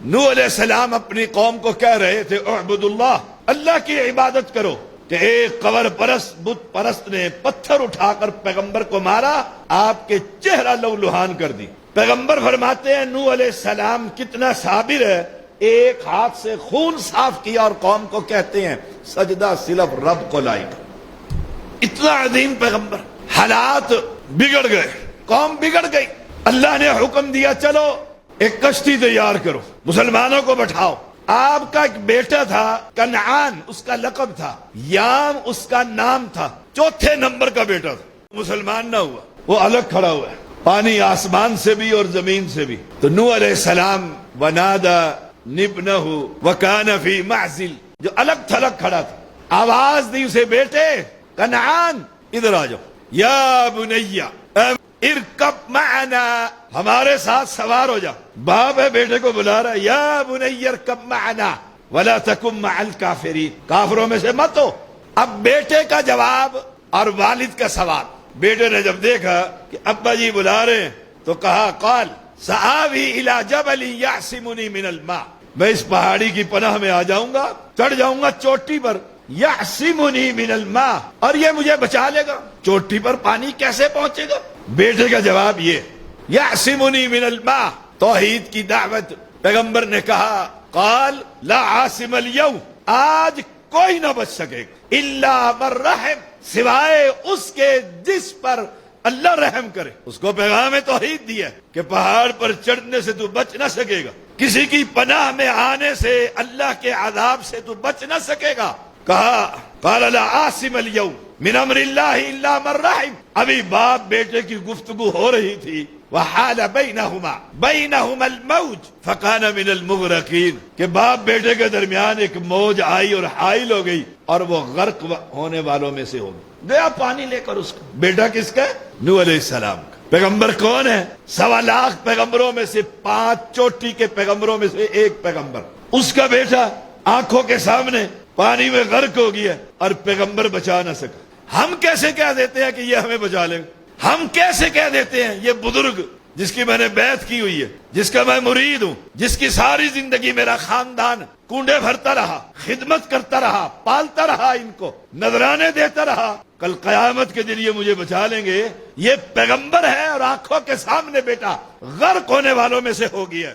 نوح علیہ السلام اپنی قوم کو کہہ رہے تھے اعبدوا اللہ، اللہ کی عبادت کرو، کہ ایک قبر پرست بت پرست نے پتھر اٹھا کر پیغمبر کو مارا، آپ کے چہرہ لہولہان کر دی۔ پیغمبر فرماتے ہیں نوح علیہ السلام کتنا صابر ہے، ایک ہاتھ سے خون صاف کیا اور قوم کو کہتے ہیں سجدہ صرف رب کو لائق۔ اتنا عظیم پیغمبر۔ حالات بگڑ گئے، قوم بگڑ گئی، اللہ نے حکم دیا چلو ایک کشتی تیار کرو، مسلمانوں کو بٹھاؤ۔ آپ کا ایک بیٹا تھا کنعان، اس کا لقب تھا، یام اس کا نام تھا، چوتھے نمبر کا بیٹا تھا، مسلمان نہ ہوا، وہ الگ کھڑا ہوا ہے، پانی آسمان سے بھی اور زمین سے بھی۔ تو نوح علیہ السلام ونادا نبنہ وکان فی معزل، جو الگ تھلگ کھڑا تھا، آواز دی اسے، بیٹے کنعان ادھر آ جاؤ، یا بنیا ارکب معنا، ہمارے ساتھ سوار ہو جا۔ باپ ہے بیٹے کو بلا رہا ہے، یا بنی ارکب معنا ولا تکن مع الکافرین، کافروں میں سے مت ہو۔ اب بیٹے کا جواب اور والد کا سوال۔ بیٹے نے جب دیکھا کہ ابا جی بلا رہے ہیں تو کہا قال سآوی الی جبل یعصمنی من الماء، میں اس پہاڑی کی پناہ میں آ جاؤں گا، چڑھ جاؤں گا چوٹی پر، یعصمنی من الماء، اور یہ مجھے بچا لے گا۔ چوٹی پر پانی کیسے پہنچے گا؟ بیٹے کا جواب یہ، یعصمنی من الماء، توحید کی دعوت۔ پیغمبر نے کہا قال لا عاصم اليوم، آج کوئی نہ بچ سکے گا، الا من رحم، سوائے اس کے جس پر اللہ رحم کرے۔ اس کو پیغام توحید دیا کہ پہاڑ پر چڑھنے سے تو بچ نہ سکے گا، کسی کی پناہ میں آنے سے اللہ کے عذاب سے تو بچ نہ سکے گا۔ کہا قال لا عاصم اليوم من امر اللہ الا من رحم، ابھی باپ بیٹے کی گفتگو ہو رہی تھی، وحال بینہما الموج فکان من المغرقین، کہ باپ بیٹے کے درمیان ایک موج آئی اور حائل ہو گئی اور وہ غرق ہونے والوں میں سے ہو گیا، پانی لے کر اس کو۔ بیٹا کس کا؟ نوح علیہ السلام کا۔ پیغمبر کون ہے؟ 1.25 لاکھ پیغمبروں میں سے 5 چوٹی کے پیغمبروں میں سے ایک پیغمبر، اس کا بیٹا آنکھوں کے سامنے پانی میں غرق ہو گیا اور پیغمبر بچا نہ سکا۔ ہم کیسے کہہ دیتے ہیں کہ یہ ہمیں بچا لے گا؟ ہم کیسے کہہ دیتے ہیں یہ بزرگ جس کی میں نے بیعت کی ہوئی ہے، جس کا میں مرید ہوں، جس کی ساری زندگی میرا خاندان کنڈے بھرتا رہا، خدمت کرتا رہا، پالتا رہا، ان کو نذرانے دیتا رہا، کل قیامت کے دن یہ مجھے بچا لیں گے؟ یہ پیغمبر ہے اور آنکھوں کے سامنے بیٹا غرق ہونے والوں میں سے ہو گیا ہے۔